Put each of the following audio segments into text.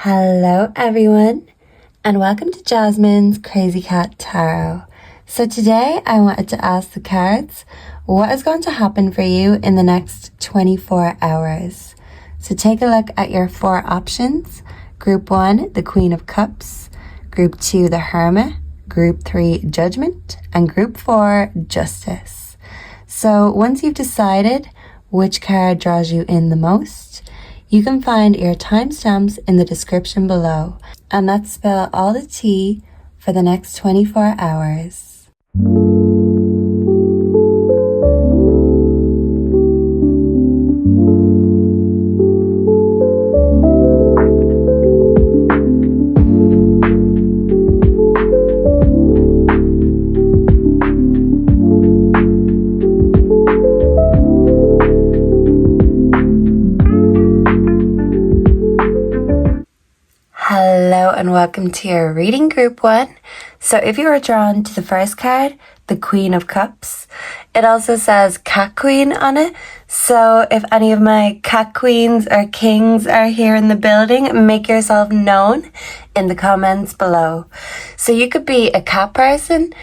Hello everyone and welcome to Jasmine's Crazy Cat Tarot. So today I wanted to ask the cards what is going to happen for you in the next 24 hours. So take a look at your four options. Group 1, the Queen of Cups. Group 2, the Hermit. Group 3, Judgment. And Group 4, Justice. So once you've decided which card draws you in the most, you can find your timestamps in the description below, and that's spell all the tea for the next 24 hours. Hello and welcome to your reading group 1. So if you were drawn to the first card, the Queen of Cups, it also says Cat Queen on it. So if any of my cat queens or kings are here in the building, make yourself known in the comments below. So you could be a cat person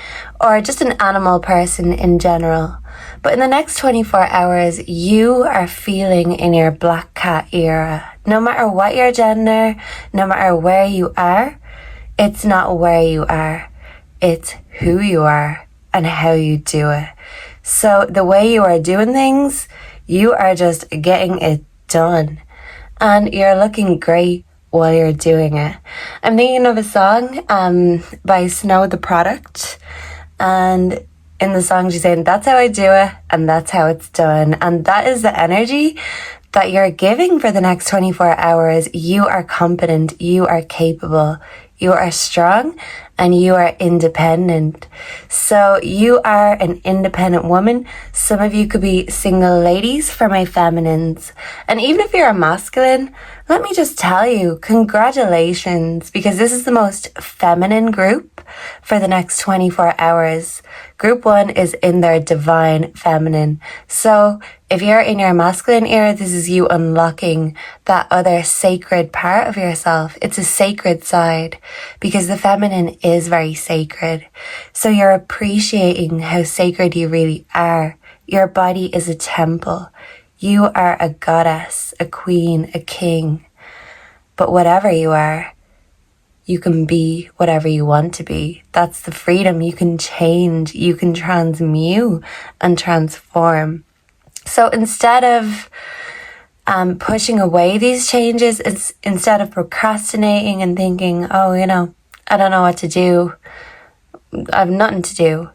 or just an animal person in general. But in the next 24 hours, you are feeling in your black cat era. No matter what your gender, no matter where you are, it's not where you are. It's who you are and how you do it. So the way you are doing things, you are just getting it done. And you're looking great while you're doing it. I'm thinking of a song by Snow the Product. And in the song, she's saying, that's how I do it, and that's how it's done. And that is the energy that you're giving for the next 24 hours. You are competent, you are capable, you are strong, and you are independent. So you are an independent woman. Some of you could be single ladies for my feminines. And even if you're a masculine, let me just tell you, congratulations, because this is the most feminine group for the next 24 hours. Group 1 is in their divine feminine. So if you're in your masculine era, this is you unlocking that other sacred part of yourself. It's a sacred side because the feminine is very sacred. So you're appreciating how sacred you really are. Your body is a temple. You are a goddess, a queen, a king. But whatever you are, you can be whatever you want to be. That's the freedom. You can change, you can transmute and transform. So instead of pushing away these changes, instead of procrastinating and thinking, oh, I don't know what to do, I have nothing to do.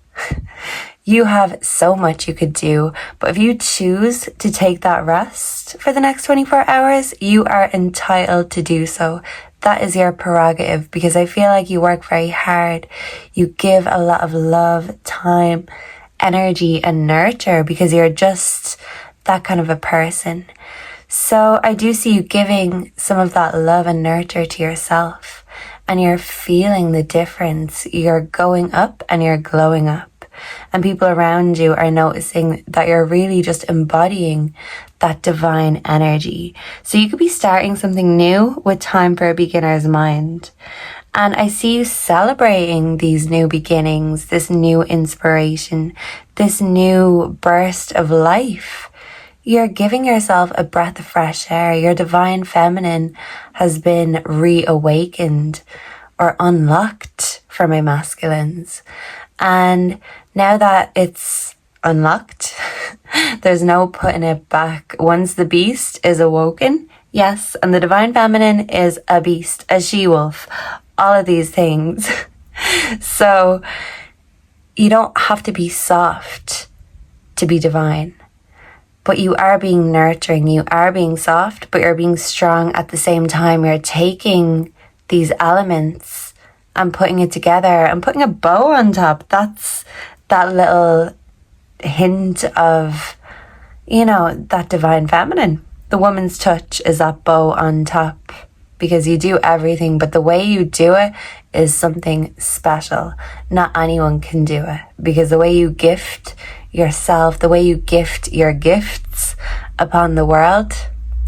You have so much you could do, but if you choose to take that rest for the next 24 hours, you are entitled to do so. That is your prerogative, because I feel like you work very hard. You give a lot of love, time, energy, and nurture because you're just that kind of a person. So I do see you giving some of that love and nurture to yourself, and you're feeling the difference. You're going up and you're glowing up. And people around you are noticing that you're really just embodying that divine energy. So you could be starting something new with Time for a Beginner's Mind. And I see you celebrating these new beginnings, this new inspiration, this new burst of life. You're giving yourself a breath of fresh air. Your divine feminine has been reawakened or unlocked for my masculines. And now that it's unlocked, there's no putting it back. Once the beast is awoken, yes, and the divine feminine is a beast, a she-wolf, all of these things. So you don't have to be soft to be divine, but you are being nurturing, you are being soft, but you're being strong at the same time. You're taking these elements and putting it together and putting a bow on top. That's that little hint of, that divine feminine. The woman's touch is that bow on top, because you do everything, but the way you do it is something special. Not anyone can do it, because the way you gift yourself, the way you gift your gifts upon the world,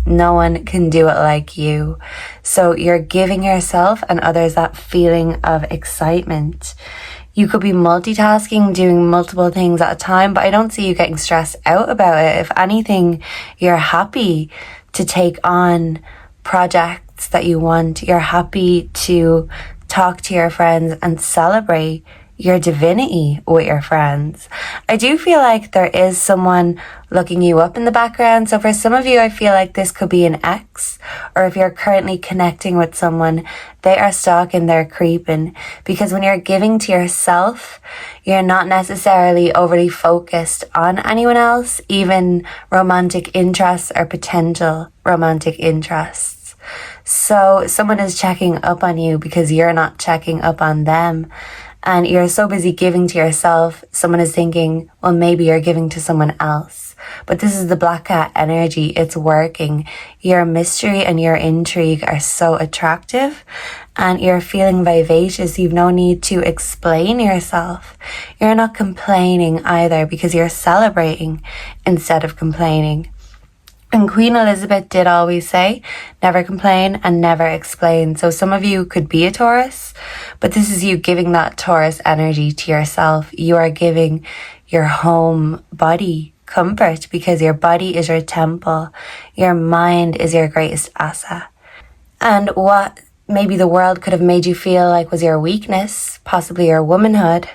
No one can do it like you. So you're giving yourself and others that feeling of excitement. You could be multitasking, doing multiple things at a time, but I don't see you getting stressed out about it. If anything, you're happy to take on projects that you want. You're happy to talk to your friends and celebrate your divinity with your friends. I do feel like there is someone looking you up in the background. So for some of you, I feel like this could be an ex, or if you're currently connecting with someone, they are stalking, they're creeping. Because when you're giving to yourself, you're not necessarily overly focused on anyone else, even romantic interests or potential romantic interests. So someone is checking up on you because you're not checking up on them. And you're so busy giving to yourself, someone is thinking, well, maybe you're giving to someone else. But this is the Black Cat energy. It's working. Your mystery and your intrigue are so attractive, and you're feeling vivacious. You've no need to explain yourself. You're not complaining either, because you're celebrating instead of complaining. And Queen Elizabeth did always say, never complain and never explain. So some of you could be a Taurus, but this is you giving that Taurus energy to yourself. You are giving your home body comfort, because your body is your temple. Your mind is your greatest asset. And what maybe the world could have made you feel like was your weakness, possibly your womanhood,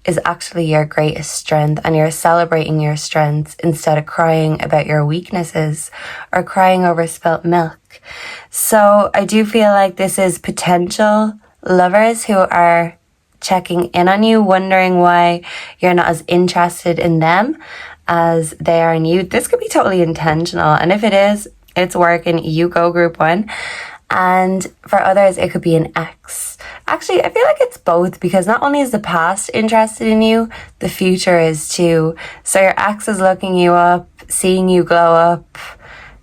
is actually your greatest strength, and you're celebrating your strengths instead of crying about your weaknesses or crying over spilt milk. So I do feel like this is potential lovers who are checking in on you, wondering why you're not as interested in them as they are in you. This could be totally intentional, and if it is, it's working. You go, group one. And for others, it could be an ex. Actually, I feel like it's both, because not only is the past interested in you, the future is too. So your ex is looking you up, seeing you glow up,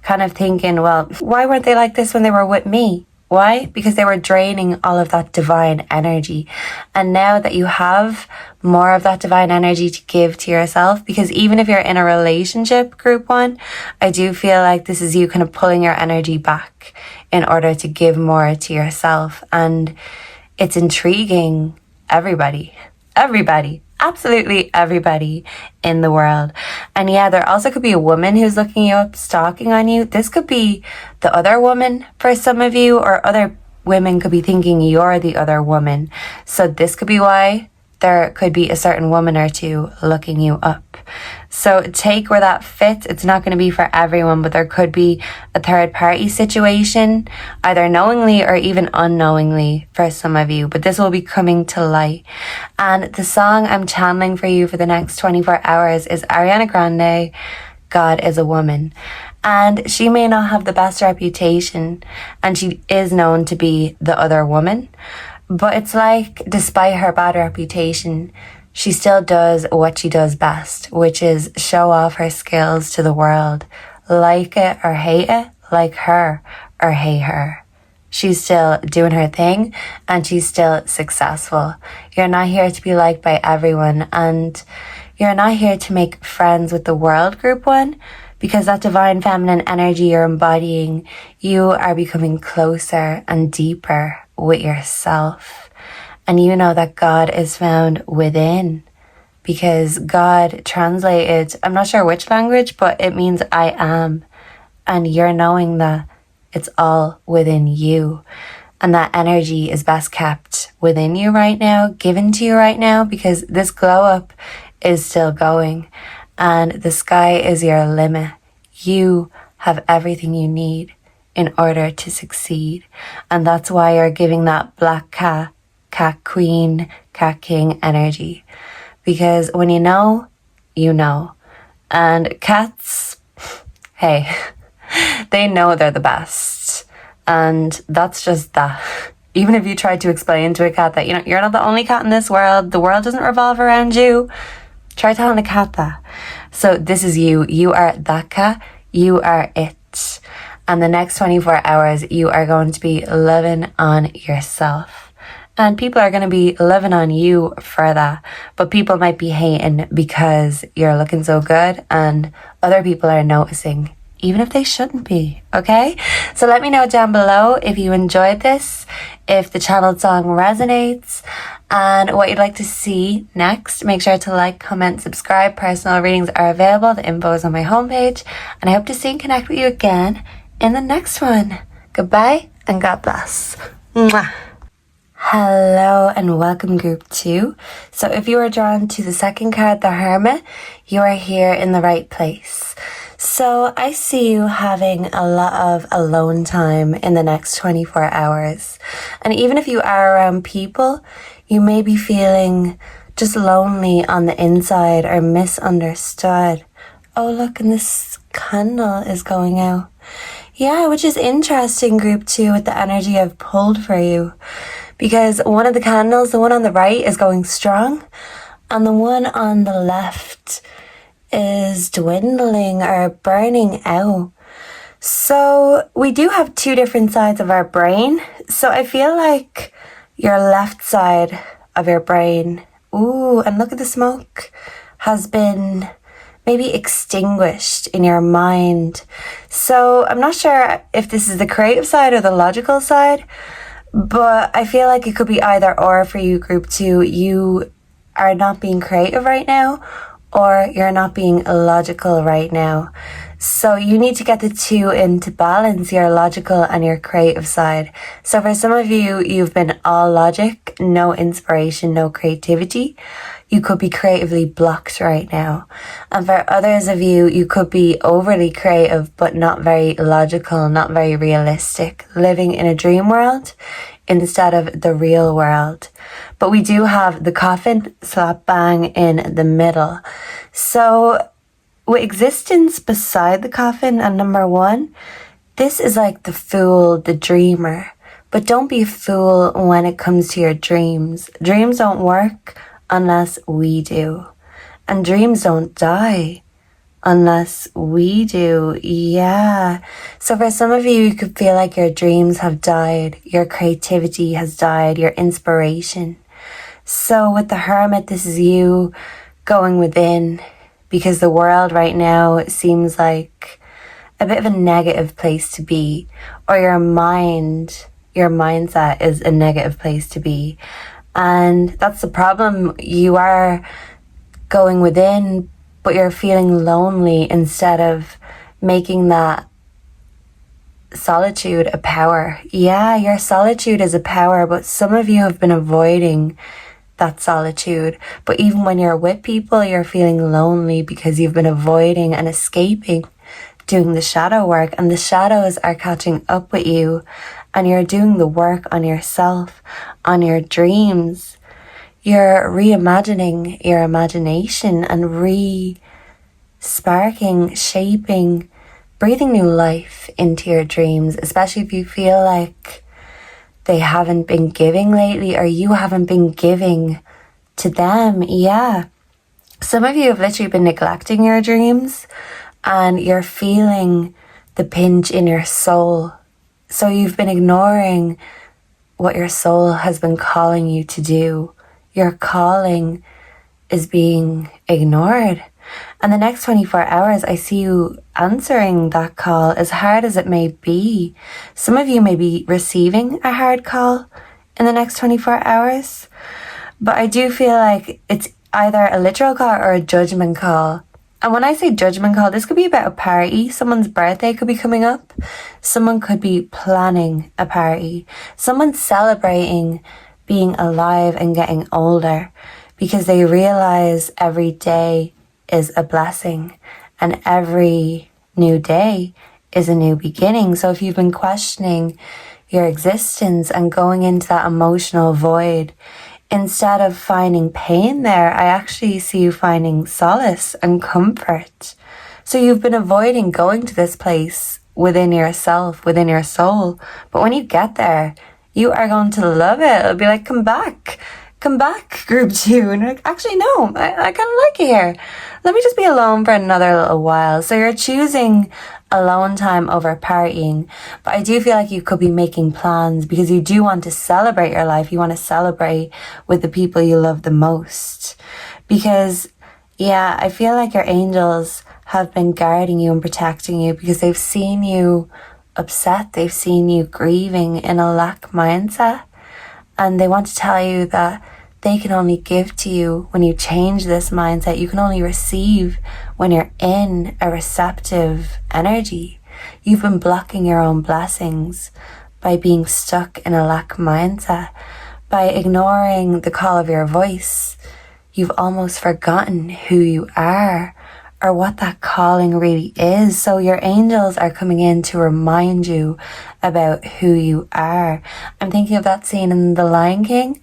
kind of thinking, well, why weren't they like this when they were with me? Why? Because they were draining all of that divine energy. And now that you have more of that divine energy to give to yourself, because even if you're in a relationship, group one, I do feel like this is you kind of pulling your energy back in order to give more to yourself. And it's intriguing everybody, absolutely everybody in the world. And yeah, there also could be a woman who's looking you up, stalking on you. This could be the other woman for some of you, or other women could be thinking you're the other woman. So this could be why there could be a certain woman or two looking you up. So take where that fits. It's not going to be for everyone, but there could be a third party situation, either knowingly or even unknowingly for some of you, but this will be coming to light. And the song I'm channeling for you for the next 24 hours is Ariana Grande, God is a Woman. And she may not have the best reputation, and she is known to be the other woman, but it's like, despite her bad reputation, she still does what she does best, which is show off her skills to the world. Like it or hate it, like her or hate her. She's still doing her thing, and she's still successful. You're not here to be liked by everyone, and you're not here to make friends with the world, group one, because that divine feminine energy you're embodying, you are becoming closer and deeper with yourself. And you know that God is found within, because God translated, I'm not sure which language, but it means I am. And you're knowing that it's all within you. And that energy is best kept within you right now, given to you right now, because this glow up is still going. And the sky is your limit. You have everything you need in order to succeed. And that's why you're giving that black cat queen, cat king energy. Because when you know, you know. And cats, hey, they know they're the best. And that's just that. Even if you try to explain to a cat that, you're not the only cat in this world, the world doesn't revolve around you, try telling a cat that. So this is you. You are that cat. You are it. And the next 24 hours, you are going to be loving on yourself. And people are going to be loving on you for that. But people might be hating because you're looking so good, and other people are noticing even if they shouldn't be, okay? So let me know down below if you enjoyed this, if the channeled song resonates, and what you'd like to see next. Make sure to like, comment, subscribe. Personal readings are available. The info is on my homepage, and I hope to see and connect with you again in the next one. Goodbye, and God bless. Mwah. Hello and welcome group 2. So if you are drawn to the second card, the Hermit, you are here in the right place. So I see you having a lot of alone time in the next 24 hours. And even if you are around people, you may be feeling just lonely on the inside or misunderstood. Oh look, and this candle is going out. Yeah, which is interesting, group 2, with the energy I've pulled for you. Because one of the candles, the one on the right, is going strong, and the one on the left is dwindling or burning out. So we do have two different sides of our brain. So I feel like your left side of your brain, ooh, and look at the smoke, has been maybe extinguished in your mind. So I'm not sure if this is the creative side or the logical side, but I feel like it could be either or for you, group 2. You are not being creative right now, or you're not being illogical right now. So you need to get the two into balance, your logical and your creative side. So for some of you, you've been all logic, no inspiration, no creativity. You could be creatively blocked right now. And for others of you, you could be overly creative, but not very logical, not very realistic, living in a dream world instead of the real world. But we do have the coffin slap bang in the middle. So with existence beside the coffin and number 1, this is like the fool, the dreamer. But don't be a fool when it comes to your dreams. Dreams don't work unless we do. And dreams don't die unless we do. Yeah. So for some of you, you could feel like your dreams have died, your creativity has died, your inspiration. So with the Hermit, this is you going within, because the world right now seems like a bit of a negative place to be, or your mindset is a negative place to be. And that's the problem. You are going within, but you're feeling lonely instead of making that solitude a power. Yeah, your solitude is a power, but some of you have been avoiding that solitude. But even when you're with people, you're feeling lonely because you've been avoiding and escaping doing the shadow work, and the shadows are catching up with you, and you're doing the work on yourself, on your dreams. You're reimagining your imagination and re-sparking, shaping, breathing new life into your dreams, especially if you feel like they haven't been giving lately, or you haven't been giving to them. Yeah. Some of you have literally been neglecting your dreams, and you're feeling the pinch in your soul. So you've been ignoring what your soul has been calling you to do. Your calling is being ignored. And the next 24 hours, I see you answering that call, as hard as it may be. Some of you may be receiving a hard call in the next 24 hours. But I do feel like it's either a literal call or a judgment call. And when I say judgment call, this could be about a party. Someone's birthday could be coming up. Someone could be planning a party. Someone's celebrating being alive and getting older because they realize every day is a blessing and every new day is a new beginning. So if you've been questioning your existence and going into that emotional void, instead of finding pain there, I actually see you finding solace and comfort. So you've been avoiding going to this place within yourself, within your soul. But when you get there, you are going to love it. It'll be like, come back, group 2. And you're like, actually, no, I kind of like it here. Let me just be alone for another little while. So you're choosing alone time over partying. But I do feel like you could be making plans because you do want to celebrate your life. You want to celebrate with the people you love the most. Because, yeah, I feel like your angels have been guarding you and protecting you because they've seen you upset, they've seen you grieving in a lack mindset, and they want to tell you that they can only give to you when you change this mindset. You can only receive when you're in a receptive energy. You've been blocking your own blessings by being stuck in a lack mindset, by ignoring the call of your voice. You've almost forgotten who you are or what that calling really is. So your angels are coming in to remind you about who you are. I'm thinking of that scene in The Lion King,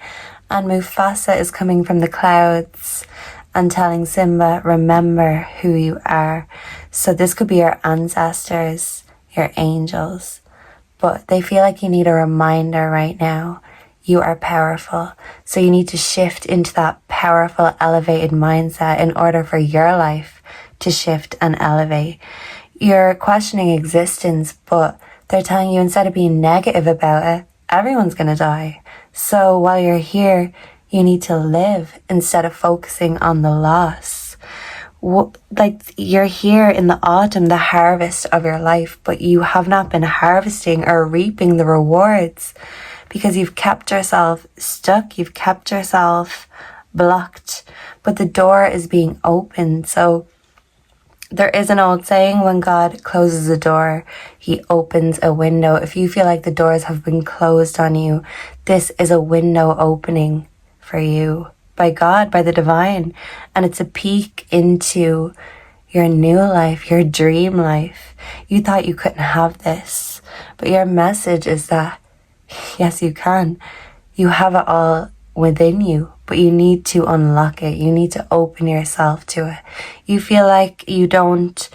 and Mufasa is coming from the clouds and telling Simba, remember who you are. So this could be your ancestors, your angels, but they feel like you need a reminder right now. You are powerful. So you need to shift into that powerful, elevated mindset in order for your life to shift and elevate. You're questioning existence, but they're telling you instead of being negative about it, everyone's going to die. So while you're here, you need to live instead of focusing on the loss. Like you're here in the autumn, the harvest of your life, but you have not been harvesting or reaping the rewards because you've kept yourself stuck, you've kept yourself blocked, but the door is being opened. So there is an old saying, when God closes a door, he opens a window. If you feel like the doors have been closed on you, this is a window opening for you by God, by the divine. And it's a peek into your new life, your dream life. You thought you couldn't have this, but your message is that, yes, you can. You have it all within you, but you need to unlock it. You need to open yourself to it. You feel like you don't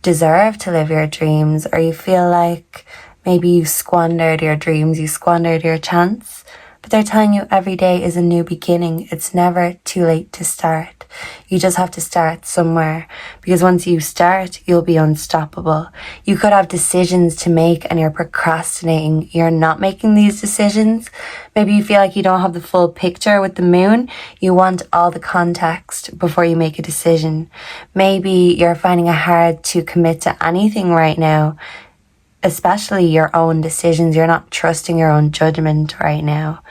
deserve to live your dreams, or you feel like maybe you squandered your dreams, you squandered your chance. But they're telling you every day is a new beginning. It's never too late to start. You just have to start somewhere, because once you start, you'll be unstoppable. You could have decisions to make and you're procrastinating. You're not making these decisions. Maybe you feel like you don't have the full picture with the moon. You want all the context before you make a decision. Maybe you're finding it hard to commit to anything right now, especially your own decisions. You're not trusting your own judgment right now.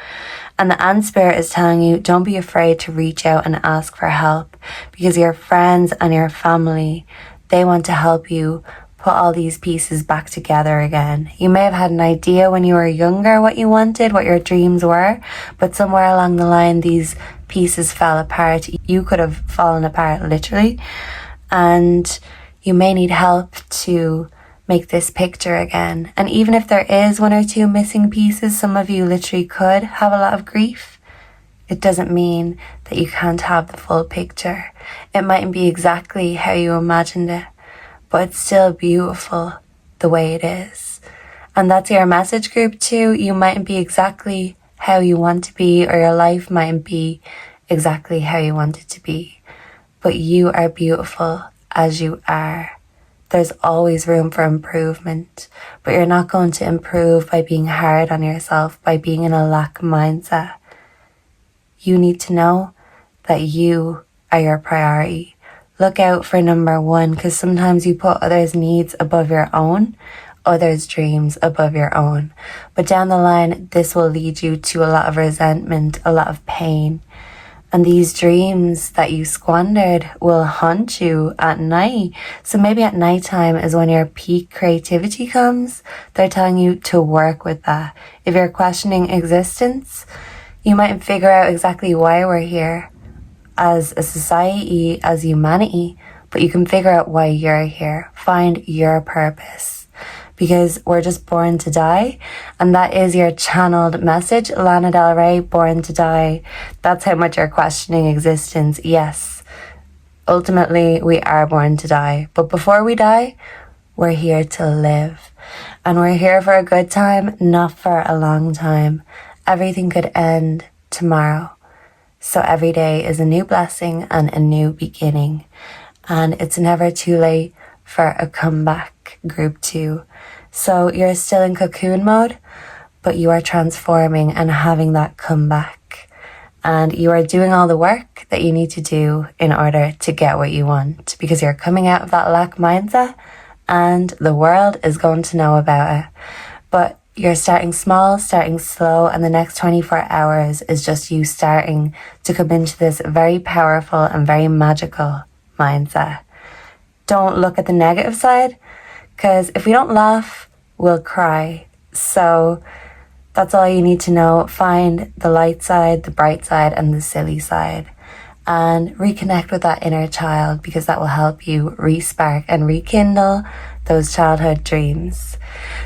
And the Ant Spirit is telling you, don't be afraid to reach out and ask for help, because your friends and your family, they want to help you put all these pieces back together again. You may have had an idea when you were younger what you wanted, what your dreams were, but somewhere along the line, these pieces fell apart. You could have fallen apart literally, and you may need help to make this picture again. And even if there is one or two missing pieces, some of you literally could have a lot of grief. It doesn't mean that you can't have the full picture. It mightn't be exactly how you imagined it, but it's still beautiful the way it is. And that's your message, group 2. You mightn't be exactly how you want to be, or your life mightn't be exactly how you want it to be, but you are beautiful as you are. There's always room for improvement, but you're not going to improve by being hard on yourself, by being in a lack mindset. You need to know that you are your priority. Look out for number 1, because sometimes you put others' needs above your own, others' dreams above your own. But down the line, this will lead you to a lot of resentment, a lot of pain. And these dreams that you squandered will haunt you at night. So maybe at nighttime is when your peak creativity comes. They're telling you to work with that. If you're questioning existence, you might figure out exactly why we're here as a society, as humanity, but you can figure out why you're here. Find your purpose. Because we're just born to die, and that is your channeled message. Lana Del Rey, Born to Die. That's how much you're questioning existence. Yes, ultimately we are born to die, but before we die, we're here to live, and we're here for a good time, not for a long time. Everything could end tomorrow, so every day is a new blessing and a new beginning, and it's never too late for a comeback, group 2. So you're still in cocoon mode, but you are transforming and having that comeback. and you are doing all the work that you need to do in order to get what you want, because you're coming out of that lack mindset and the world is going to know about it. But you're starting small, starting slow, and the next 24 hours is just you starting to come into this very powerful and very magical mindset. Don't look at the negative side, because if we don't laugh, we'll cry. So that's all you need to know. Find the light side, the bright side, and the silly side, and reconnect with that inner child, because that will help you re-spark and rekindle those childhood dreams.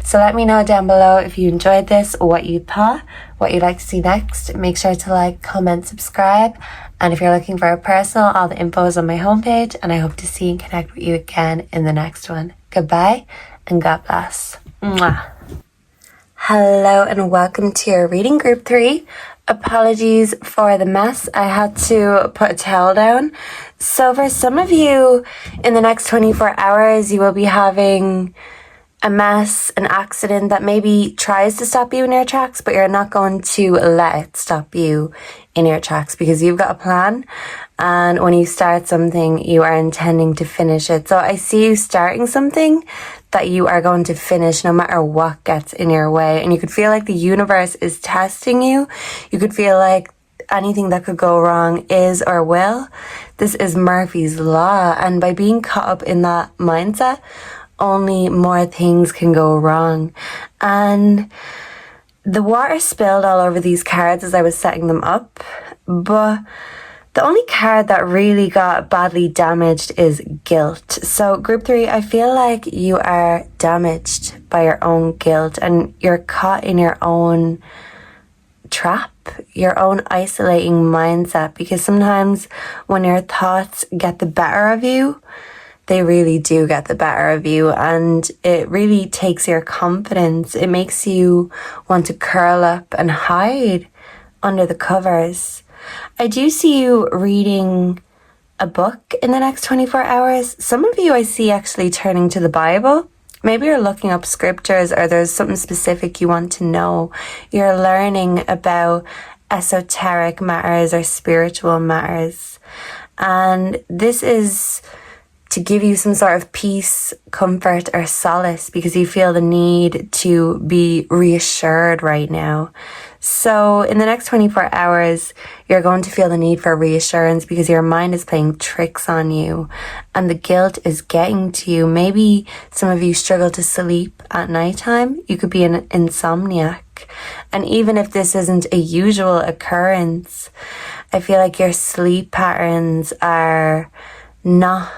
So let me know down below if you enjoyed this, what you thought, what you'd like to see next. Make sure to like, comment, subscribe. And if you're looking for a personal, all the info is on my homepage, and I hope to see and connect with you again in the next one. Goodbye and God bless. Mwah. Hello and welcome to your reading group 3. Apologies for the mess. I had to put a towel down. So for some of you, in the next 24 hours, you will be having a mess, an accident that maybe tries to stop you in your tracks, but you're not going to let it stop you in your tracks, because you've got a plan. And when you start something, you are intending to finish it. So I see you starting something that you are going to finish no matter what gets in your way. And you could feel like the universe is testing you. You could feel like anything that could go wrong is or will. This is Murphy's Law. And by being caught up in that mindset, only more things can go wrong. And the water spilled all over these cards as I was setting them up. But the only card that really got badly damaged is guilt. So group 3, I feel like you are damaged by your own guilt, and you're caught in your own trap, your own isolating mindset, because sometimes when your thoughts get the better of you, they really do get the better of you, and it really takes your confidence. It makes you want to curl up and hide under the covers. I do see you reading a book in the next 24 hours. Some of you I see actually turning to the Bible. Maybe you're looking up scriptures, or there's something specific you want to know. You're learning about esoteric matters or spiritual matters. And this is to give you some sort of peace, comfort, or solace, because you feel the need to be reassured right now. So in the next 24 hours, you're going to feel the need for reassurance, because your mind is playing tricks on you and the guilt is getting to you. Maybe some of you struggle to sleep at nighttime. You could be an insomniac. And even if this isn't a usual occurrence, I feel like your sleep patterns are not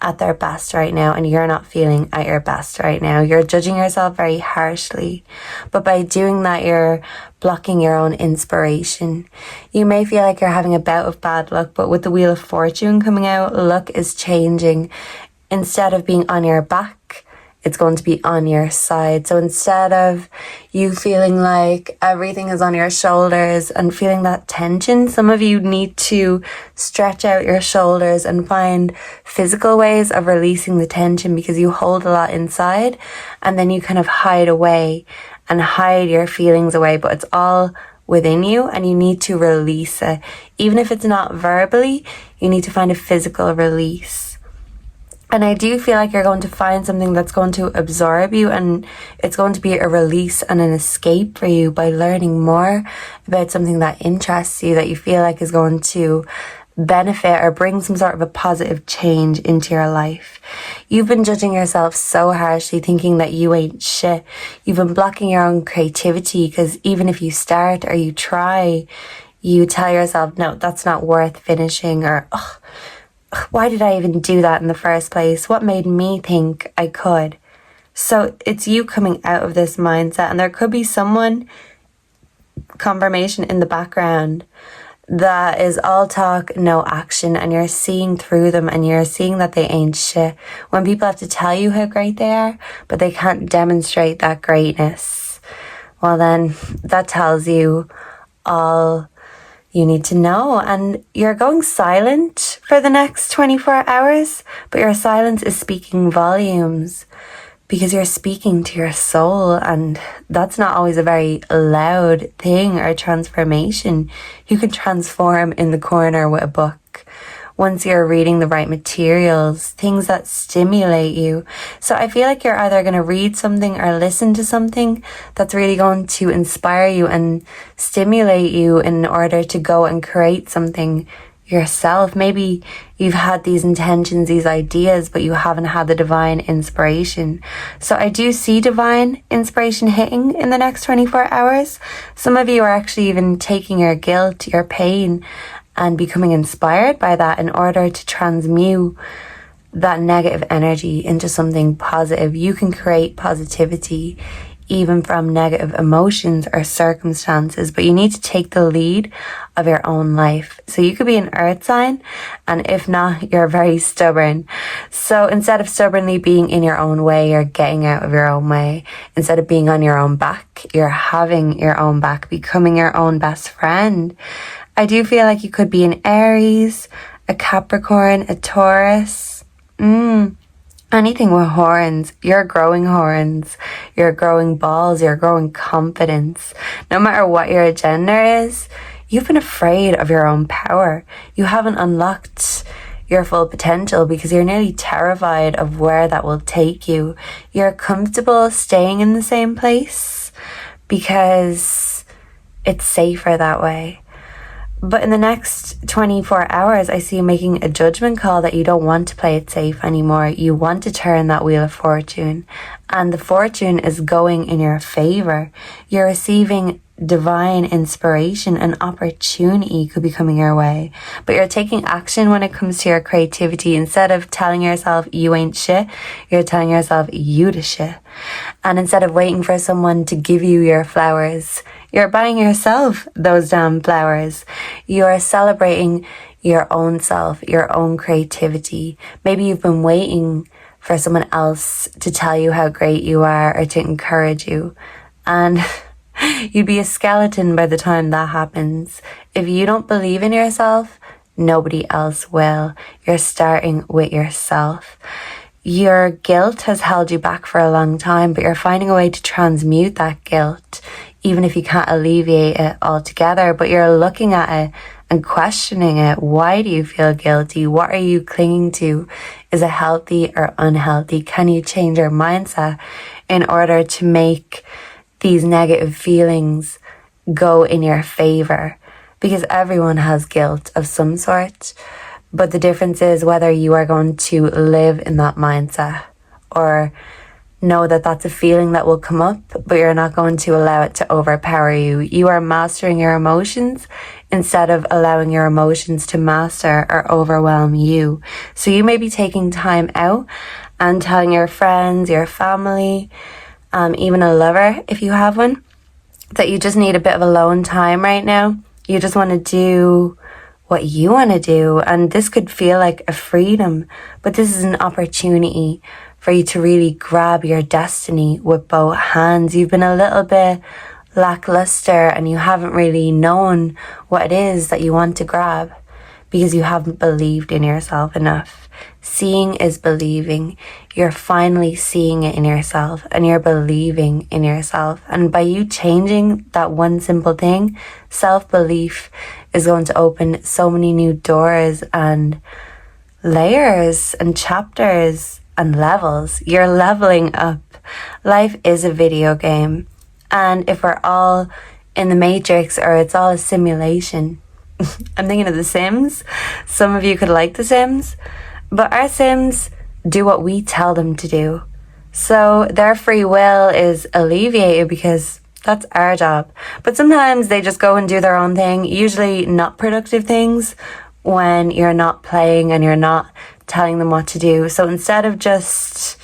at their best right now, and you're not feeling at your best right now. You're judging yourself very harshly, but by doing that, you're blocking your own inspiration. You may feel like you're having a bout of bad luck, but with the Wheel of Fortune coming out, luck is changing. Instead of being on your back, it's going to be on your side. So instead of you feeling like everything is on your shoulders and feeling that tension, some of you need to stretch out your shoulders and find physical ways of releasing the tension, because you hold a lot inside and then you kind of hide away and hide your feelings away, but it's all within you and you need to release it. Even if it's not verbally, you need to find a physical release. And I do feel like you're going to find something that's going to absorb you, and it's going to be a release and an escape for you by learning more about something that interests you, that you feel like is going to benefit or bring some sort of a positive change into your life. You've been judging yourself so harshly, thinking that you ain't shit. You've been blocking your own creativity, because even if you start or you try, you tell yourself, no, that's not worth finishing, or why did I even do that in the first place? What made me think I could? So it's you coming out of this mindset, and there could be someone, confirmation in the background, that is all talk, no action, and you're seeing through them and you're seeing that they ain't shit. When people have to tell you how great they are, but they can't demonstrate that greatness, well then that tells you all you need to know. And you're going silent for the next 24 hours, but your silence is speaking volumes, because you're speaking to your soul, and that's not always a very loud thing or transformation. You can transform in the corner with a book. Once you're reading the right materials, things that stimulate you. So I feel like you're either going to read something or listen to something that's really going to inspire you and stimulate you in order to go and create something yourself. Maybe you've had these intentions, these ideas, but you haven't had the divine inspiration. So I do see divine inspiration hitting in the next 24 hours. Some of you are actually even taking your guilt, your pain, and becoming inspired by that in order to transmute that negative energy into something positive. You can create positivity even from negative emotions or circumstances, but you need to take the lead of your own life. So you could be an earth sign, and if not, you're very stubborn. So instead of stubbornly being in your own way, you're getting out of your own way. Instead of being on your own back, you're having your own back, becoming your own best friend. I do feel like you could be an Aries, a Capricorn, a Taurus. Anything with horns. You're growing horns. You're growing balls. You're growing confidence. No matter what your agenda is, you've been afraid of your own power. You haven't unlocked your full potential because you're nearly terrified of where that will take you. You're comfortable staying in the same place because it's safer that way. But in the next 24 hours, I see you making a judgment call that you don't want to play it safe anymore. You want to turn that wheel of fortune, and the fortune is going in your favor. You're receiving divine inspiration, and opportunity could be coming your way. But you're taking action when it comes to your creativity. Instead of telling yourself you ain't shit, you're telling yourself you the shit. And instead of waiting for someone to give you your flowers, you're buying yourself those damn flowers. You are celebrating your own self, your own creativity. Maybe you've been waiting for someone else to tell you how great you are or to encourage you. And you'd be a skeleton by the time that happens. If you don't believe in yourself, nobody else will. You're starting with yourself. Your guilt has held you back for a long time, but you're finding a way to transmute that guilt, even if you can't alleviate it altogether. But you're looking at it and questioning it. Why do you feel guilty? What are you clinging to? Is it healthy or unhealthy? Can you change your mindset in order to make these negative feelings go in your favor? Because everyone has guilt of some sort. But the difference is whether you are going to live in that mindset or know that that's a feeling that will come up, but you're not going to allow it to overpower you. You are mastering your emotions instead of allowing your emotions to master or overwhelm you. So you may be taking time out and telling your friends, your family, even a lover, if you have one, that you just need a bit of alone time right now. You just want to do what you want to do, and this could feel like a freedom, but this is an opportunity for you to really grab your destiny with both hands. You've been a little bit lackluster and you haven't really known what it is that you want to grab because you haven't believed in yourself enough. Seeing is believing. You're finally seeing it in yourself and you're believing in yourself. And by you changing that one simple thing, self-belief is going to open so many new doors and layers and chapters and levels. You're leveling up. Life is a video game. And if we're all in the Matrix or it's all a simulation, I'm thinking of The Sims. Some of you could like The Sims, but our Sims do what we tell them to do. So their free will is alleviated because that's our job. But sometimes they just go and do their own thing, usually not productive things, when you're not playing and you're not telling them what to do. So instead of just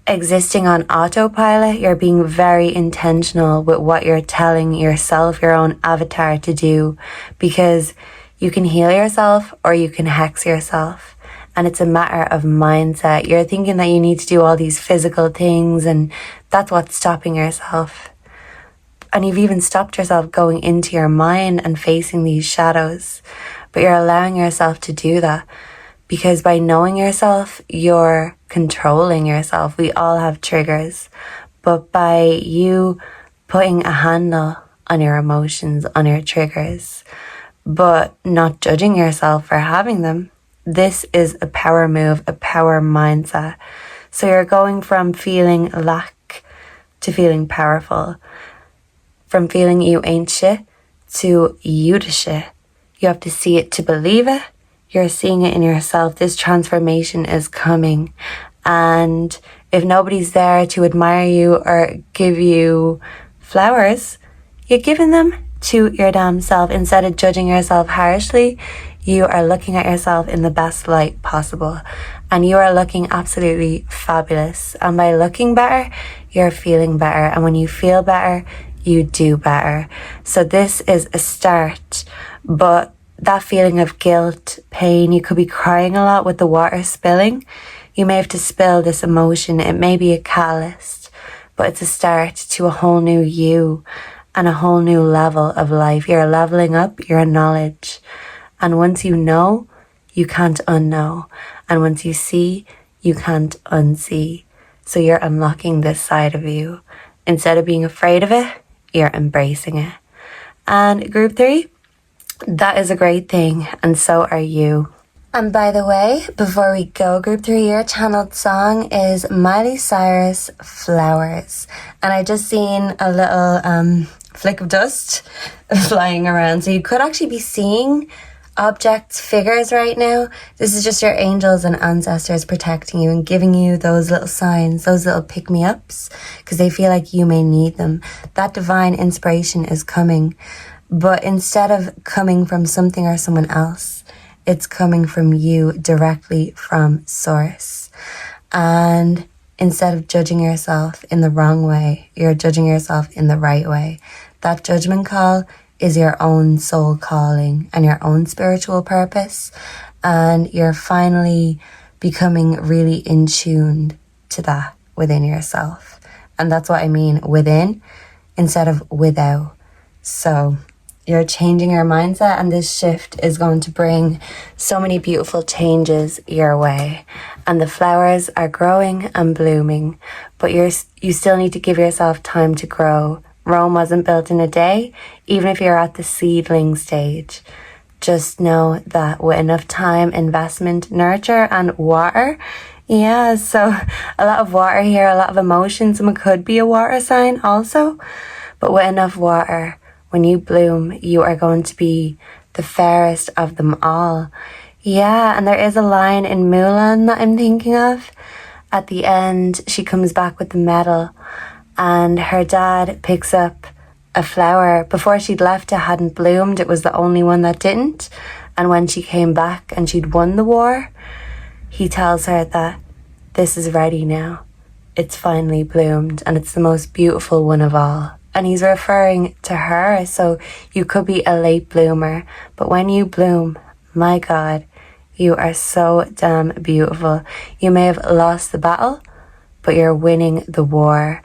existing on autopilot, you're being very intentional with what you're telling yourself, your own avatar, to do, because you can heal yourself or you can hex yourself. And it's a matter of mindset. You're thinking that you need to do all these physical things, and that's what's stopping yourself. And you've even stopped yourself going into your mind and facing these shadows. But you're allowing yourself to do that because by knowing yourself, you're controlling yourself. We all have triggers, but by you putting a handle on your emotions, on your triggers, but not judging yourself for having them, this is a power move, a power mindset. So you're going from feeling lack to feeling powerful, from feeling you ain't shit to you the shit. You have to see it to believe it. You're seeing it in yourself. This transformation is coming. And if nobody's there to admire you or give you flowers, you're giving them to your damn self. Instead of judging yourself harshly, you are looking at yourself in the best light possible. And you are looking absolutely fabulous. And by looking better, you're feeling better. And when you feel better, you do better. So this is a start. But that feeling of guilt, pain, you could be crying a lot with the water spilling. You may have to spill this emotion. It may be a catalyst, but it's a start to a whole new you and a whole new level of life. You're leveling up your knowledge. And once you know, you can't unknow. And once you see, you can't unsee. So you're unlocking this side of you. Instead of being afraid of it, you're embracing it. And group 3, that is a great thing. And so are you. And by the way, before we go, group 3, your channeled song is Miley Cyrus, Flowers. And I just seen a little flick of dust flying around. So you could actually be seeing objects, figures right now. This is just your angels and ancestors protecting you and giving you those little signs, those little pick-me-ups, because they feel like you may need them. That divine inspiration is coming. But instead of coming from something or someone else, it's coming from you directly from source. And instead of judging yourself in the wrong way, you're judging yourself in the right way. That judgment call is your own soul calling and your own spiritual purpose. And you're finally becoming really in tuned to that within yourself. And that's what I mean, within instead of without. So you're changing your mindset, and this shift is going to bring so many beautiful changes your way. And the flowers are growing and blooming, but you still need to give yourself time to grow. Rome wasn't built in a day, even if you're at the seedling stage. Just know that with enough time, investment, nurture, and water. Yeah, so a lot of water here, a lot of emotion. Someone could be a water sign also. But with enough water, when you bloom, you are going to be the fairest of them all. Yeah, and there is a line in Mulan that I'm thinking of. At the end, she comes back with the medal, and her dad picks up a flower. Before she'd left, it hadn't bloomed. It was the only one that didn't. And when she came back and she'd won the war, he tells her that this is ready now. It's finally bloomed, and it's the most beautiful one of all. And he's referring to her. So you could be a late bloomer, but when you bloom, my God, you are so damn beautiful. You may have lost the battle, but you're winning the war.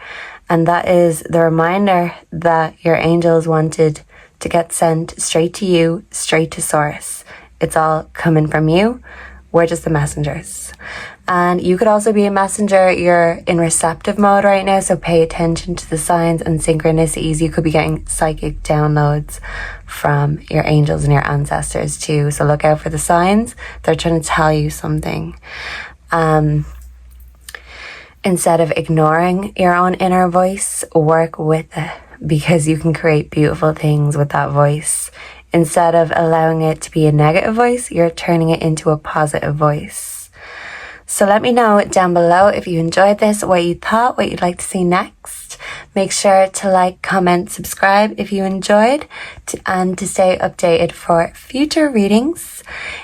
And that is the reminder that your angels wanted to get sent straight to you, straight to source. It's all coming from you. We're just the messengers. And you could also be a messenger. You're in receptive mode right now, so pay attention to the signs and synchronicities. You could be getting psychic downloads from your angels and your ancestors too. So look out for the signs. They're trying to tell you something. Instead of ignoring your own inner voice, work with it, because you can create beautiful things with that voice. Instead of allowing it to be a negative voice, you're turning it into a positive voice. So let me know down below if you enjoyed this, what you thought, what you'd like to see next. Make sure to like, comment, subscribe if you enjoyed, and to stay updated for future readings.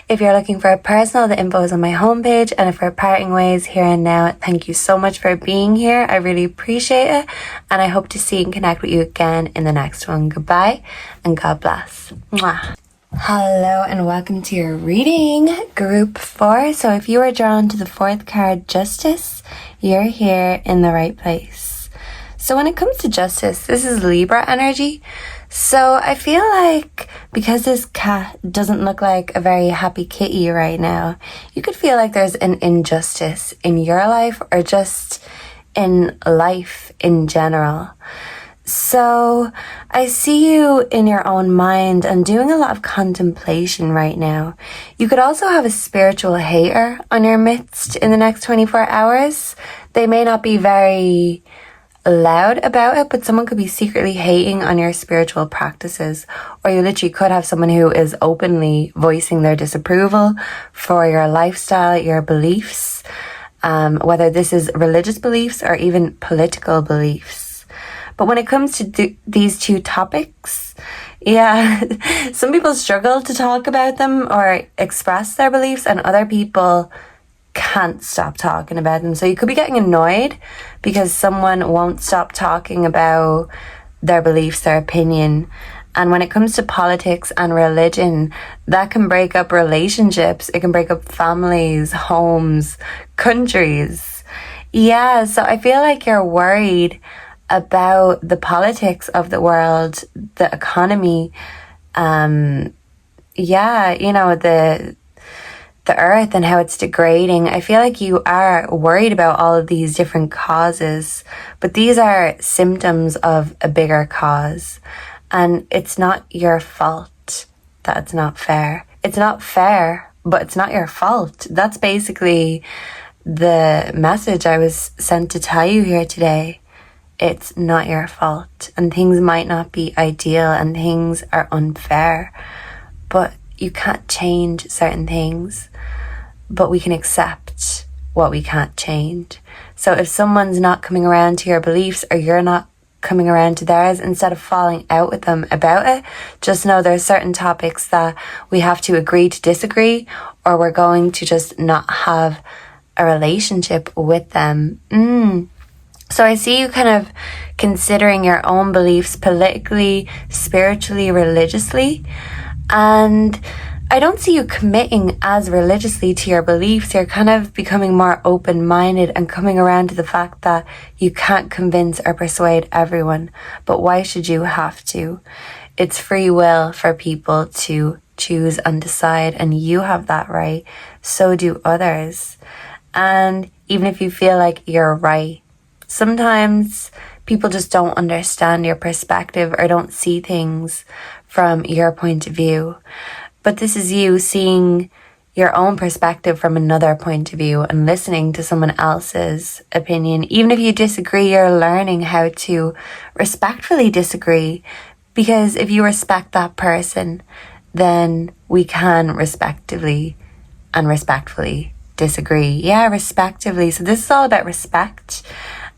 If you're looking for a personal, the info is on my homepage. And if we're parting ways here and now, thank you so much for being here. I really appreciate it. And I hope to see and connect with you again in the next one. Goodbye and God bless. Mwah. Hello and welcome to your reading, group 4. So if you are drawn to the 4th card, Justice, you're here in the right place. So when it comes to justice, this is Libra energy. So I feel like because this cat doesn't look like a very happy kitty right now, you could feel like there's an injustice in your life or just in life in general. So I see you in your own mind and doing a lot of contemplation right now. You could also have a spiritual hater on your midst in the next 24 hours. They may not be very loud about it, but someone could be secretly hating on your spiritual practices, or you literally could have someone who is openly voicing their disapproval for your lifestyle, your beliefs, whether this is religious beliefs or even political beliefs. But when it comes to these two topics, yeah, some people struggle to talk about them or express their beliefs, and other people can't stop talking about them. So you could be getting annoyed because someone won't stop talking about their beliefs, their opinion. And when it comes to politics and religion, that can break up relationships. It can break up families, homes, countries. Yeah, so I feel like you're worried about the politics of the world, the economy, the earth and how it's degrading. I feel like you are worried about all of these different causes, but these are symptoms of a bigger cause. And it's not your fault that it's not fair. It's not fair, but it's not your fault. That's basically the message I was sent to tell you here today. It's not your fault, and things might not be ideal and things are unfair, but you can't change certain things, but we can accept what we can't change. So if someone's not coming around to your beliefs or you're not coming around to theirs, instead of falling out with them about it, just know there are certain topics that we have to agree to disagree, or we're going to just not have a relationship with them. So I see you kind of considering your own beliefs politically, spiritually, religiously. And I don't see you committing as religiously to your beliefs. You're kind of becoming more open-minded and coming around to the fact that you can't convince or persuade everyone. But why should you have to? It's free will for people to choose and decide, and you have that right. So do others. And even if you feel like you're right, sometimes people just don't understand your perspective or don't see things from your point of view. But this is you seeing your own perspective from another point of view and listening to someone else's opinion. Even if you disagree, you're learning how to respectfully disagree. Because if you respect that person, then we can respectively and respectfully disagree. Yeah, respectively. So this is all about respect.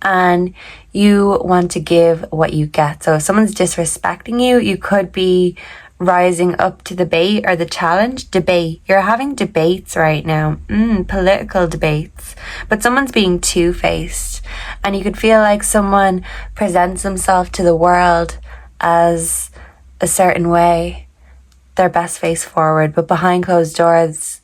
And you want to give what you get. So if someone's disrespecting you, you could be rising up to the bait or the challenge. Debate. You're having debates right now. Political debates. But someone's being two-faced. And you could feel like someone presents themselves to the world as a certain way, their best face forward, but behind closed doors,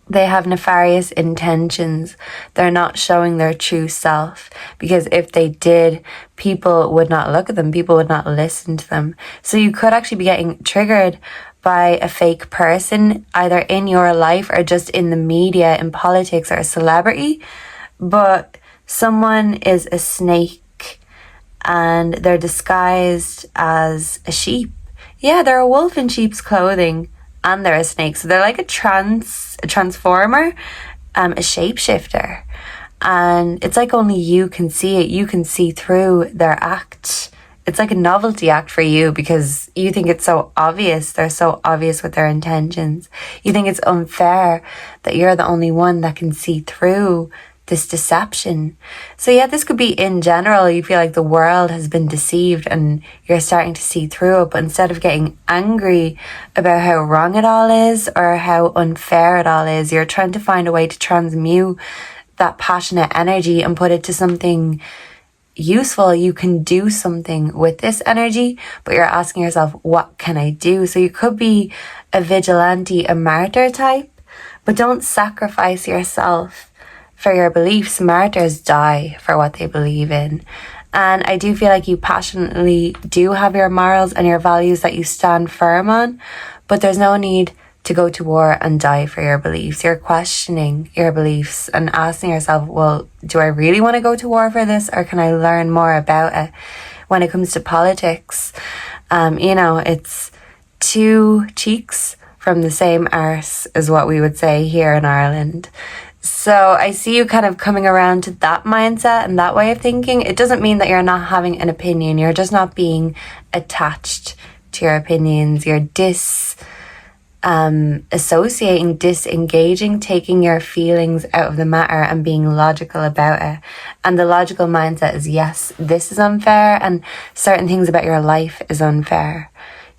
they have nefarious intentions. They're not showing their true self, because if they did, people would not look at them. People would not listen to them. So you could actually be getting triggered by a fake person, either in your life or just in the media, in politics, or a celebrity. But someone is a snake and they're disguised as a sheep. Yeah, they're a wolf in sheep's clothing. And they're a snake. So they're like a transformer, a shapeshifter. And it's like only you can see it. You can see through their act. It's like a novelty act for you because you think it's so obvious. They're so obvious with their intentions. You think it's unfair that you're the only one that can see through this deception. So yeah, this could be in general. You feel like the world has been deceived and you're starting to see through it. But instead of getting angry about how wrong it all is or how unfair it all is, you're trying to find a way to transmute that passionate energy and put it to something useful. You can do something with this energy, but you're asking yourself, what can I do? So you could be a vigilante, a martyr type, but don't sacrifice yourself for your beliefs. Martyrs die for what they believe in. And I do feel like you passionately do have your morals and your values that you stand firm on, but there's no need to go to war and die for your beliefs. You're questioning your beliefs and asking yourself, well, do I really want to go to war for this, or can I learn more about it? When it comes to politics, it's two cheeks from the same arse is what we would say here in Ireland. So I see you kind of coming around to that mindset and that way of thinking. It doesn't mean that you're not having an opinion. You're just not being attached to your opinions. You're associating, disengaging, taking your feelings out of the matter and being logical about it. And the logical mindset is, yes, this is unfair and certain things about your life is unfair.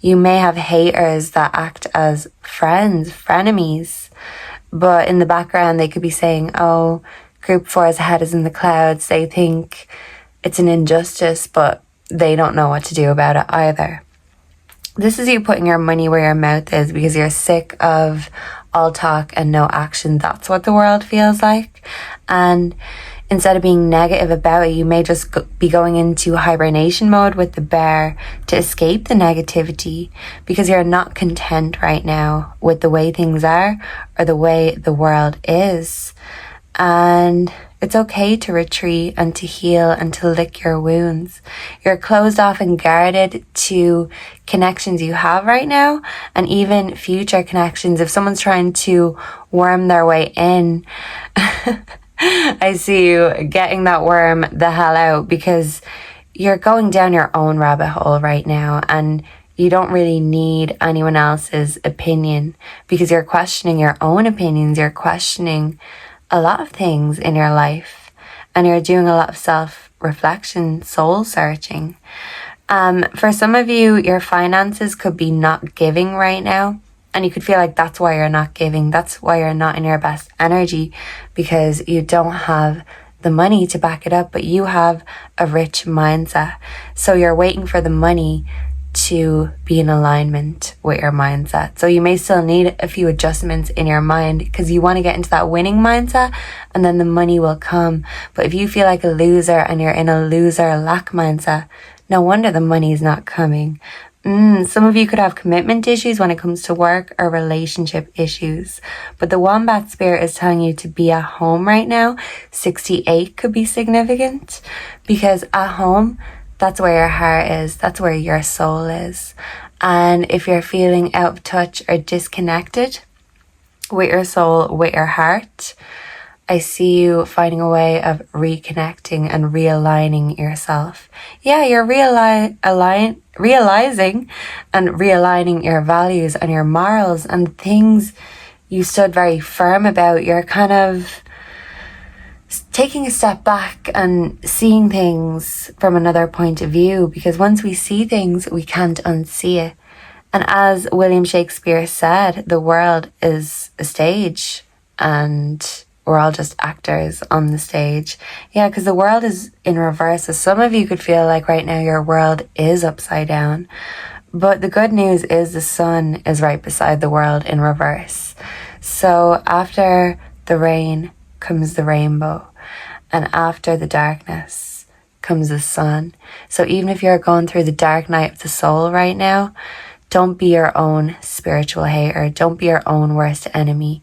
You may have haters that act as friends, frenemies, but in the background they could be saying, oh, Group 4's head is in the clouds. They think it's an injustice, but they don't know what to do about it either. This is you putting your money where your mouth is because you're sick of all talk and no action. That's what the world feels like. And instead of being negative about it, you may just be going into hibernation mode with the bear to escape the negativity because you're not content right now with the way things are or the way the world is. And it's okay to retreat and to heal and to lick your wounds. You're closed off and guarded to connections you have right now and even future connections. If someone's trying to worm their way in, I see you getting that worm the hell out because you're going down your own rabbit hole right now and you don't really need anyone else's opinion because you're questioning your own opinions. You're questioning a lot of things in your life and you're doing a lot of self-reflection, soul searching. For some of you, your finances could be not giving right now and you could feel like that's why you're not giving. That's why you're not in your best energy because you don't have the money to back it up, but you have a rich mindset. So you're waiting for the money to be in alignment with your mindset. So you may still need a few adjustments in your mind because you want to get into that winning mindset and then the money will come. But if you feel like a loser and you're in a loser lack mindset, no wonder the money is not coming. Some of you could have commitment issues when it comes to work or relationship issues. But the Wombat Spirit is telling you to be at home right now. 68 could be significant because at home, that's where your heart is. That's where your soul is. And if you're feeling out of touch or disconnected with your soul, with your heart, I see you finding a way of reconnecting and realigning yourself. Yeah, you're realizing and realigning your values and your morals and things you stood very firm about. You're kind of taking a step back and seeing things from another point of view because once we see things, we can't unsee it. And as William Shakespeare said, the world is a stage and we're all just actors on the stage. Yeah, because the world is in reverse. So some of you could feel like right now your world is upside down. But the good news is the sun is right beside the world in reverse. So after the rain comes the rainbow. And after the darkness comes the sun. So even if you're going through the dark night of the soul right now, don't be your own spiritual hater. Don't be your own worst enemy.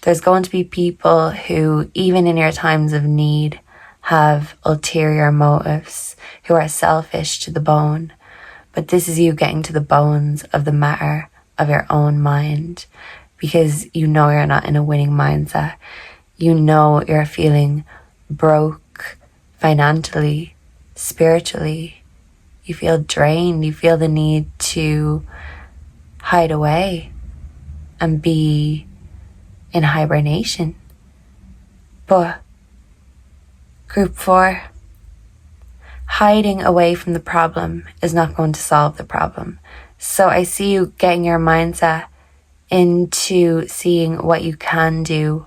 There's going to be people who, even in your times of need, have ulterior motives, who are selfish to the bone. But this is you getting to the bones of the matter of your own mind because you know you're not in a winning mindset. You know you're feeling broke financially, spiritually. You feel drained. You feel the need to hide away and be in hibernation. But Group 4, hiding away from the problem is not going to solve the problem. So I see you getting your mindset into seeing what you can do,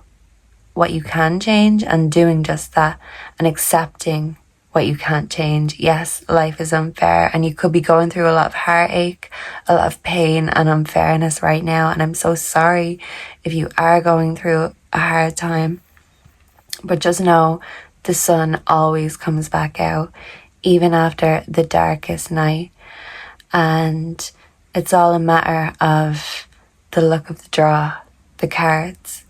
what you can change, and doing just that, and accepting what you can't change. Yes, life is unfair and you could be going through a lot of heartache, a lot of pain and unfairness right now, and I'm so sorry if you are going through a hard time. But just know the sun always comes back out, even after the darkest night. And it's all a matter of the luck of the draw, the cards.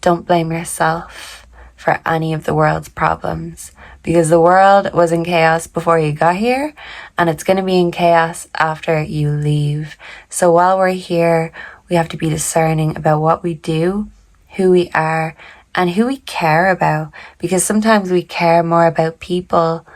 Don't blame yourself for any of the world's problems, because the world was in chaos before you got here, and it's going to be in chaos after you leave. So while we're here, we have to be discerning about what we do, who we are, and who we care about, because sometimes we care more about people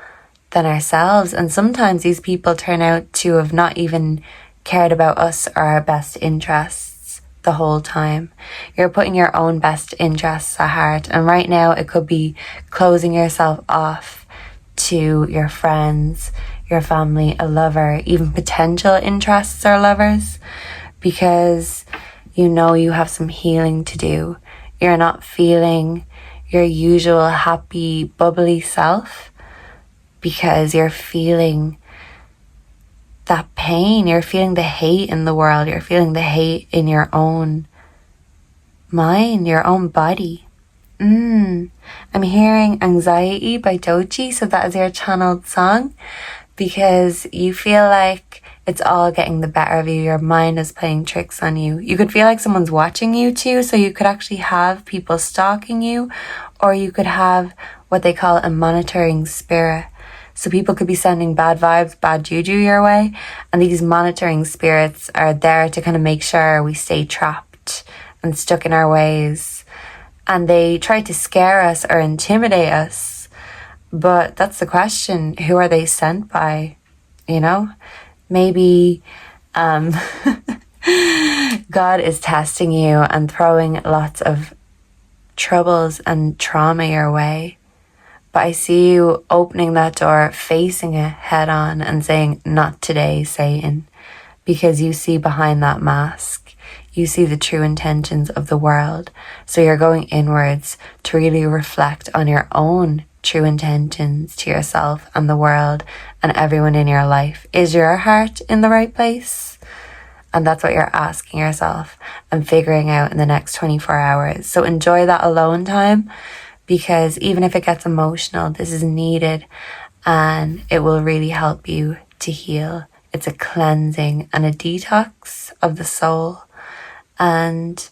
than ourselves, and sometimes these people turn out to have not even cared about us or our best interests the whole time. You're putting your own best interests at heart, and right now it could be closing yourself off to your friends, your family, a lover, even potential interests or lovers, because you know you have some healing to do. You're not feeling your usual happy, bubbly self because you're feeling that pain. You're feeling the hate in the world. You're feeling the hate in your own mind, your own body. I'm hearing Anxiety by Doechii, so that is your channeled song, because you feel like it's all getting the better of you. Your mind is playing tricks on you. You could feel like someone's watching you too, so you could actually have people stalking you, or you could have what they call a monitoring spirit. So people could be sending bad vibes, bad juju your way, and these monitoring spirits are there to kind of make sure we stay trapped and stuck in our ways. And they try to scare us or intimidate us. But that's the question. Who are they sent by? You know? Maybe God is testing you and throwing lots of troubles and trauma your way. But I see you opening that door, facing it head on and saying, "Not today, Satan," because you see behind that mask. You see the true intentions of the world. So you're going inwards to really reflect on your own true intentions to yourself and the world and everyone in your life. Is your heart in the right place? And that's what you're asking yourself and figuring out in the next 24 hours. So enjoy that alone time, because even if it gets emotional, this is needed and it will really help you to heal. It's a cleansing and a detox of the soul. And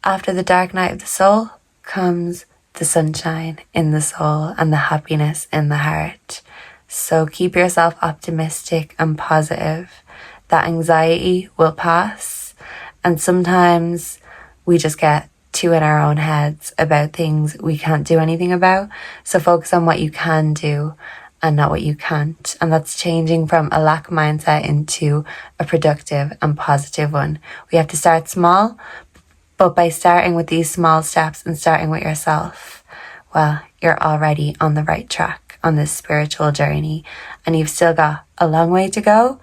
after the dark night of the soul comes the sunshine in the soul and the happiness in the heart. So keep yourself optimistic and positive. That anxiety will pass. And sometimes we just get too in our own heads about things we can't do anything about. So focus on what you can do and not what you can't. And that's changing from a lack mindset into a productive and positive one. We have to start small, but by starting with these small steps and starting with yourself, well, you're already on the right track on this spiritual journey, and you've still got a long way to go.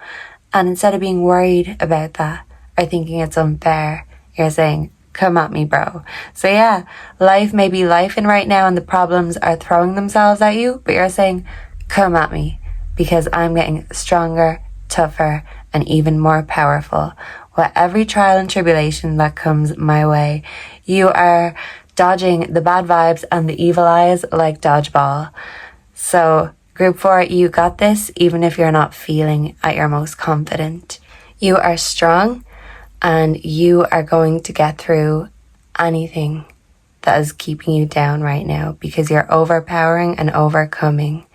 And instead of being worried about that or thinking it's unfair, you're saying, "Come at me, bro." So yeah, life may be lifing right now and the problems are throwing themselves at you, but you're saying, "Come at me, because I'm getting stronger, tougher, and even more powerful." With every trial and tribulation that comes my way, you are dodging the bad vibes and the evil eyes like dodgeball. So Group 4, you got this, even if you're not feeling at your most confident. You are strong, and you are going to get through anything that is keeping you down right now, because you're overpowering and overcoming.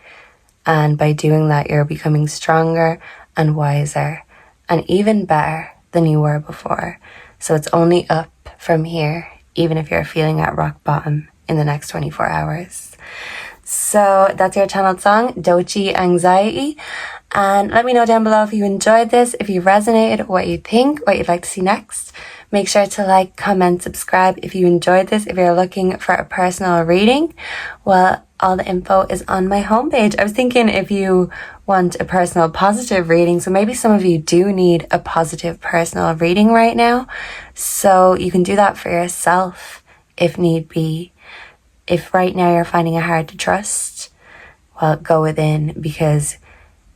And by doing that, you're becoming stronger and wiser and even better than you were before. So it's only up from here, even if you're feeling at rock bottom in the next 24 hours. So that's your channeled song, Doechii, Anxiety. And let me know down below if you enjoyed this, if you resonated, what you think, what you'd like to see next. Make sure to like, comment, subscribe if you enjoyed this. If you're looking for a personal reading, well, all the info is on my homepage. I was thinking if you want a personal positive reading, so maybe some of you do need a positive personal reading right now. So you can do that for yourself if need be. If right now you're finding it hard to trust, well, go within, because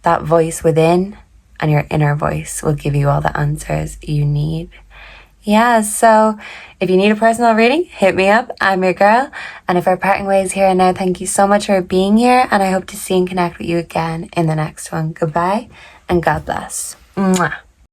that voice within and your inner voice will give you all the answers you need. Yeah, so if you need a personal reading, hit me up. I'm your girl. And if we're parting ways here and now, thank you so much for being here. And I hope to see and connect with you again in the next one. Goodbye and God bless. Mwah.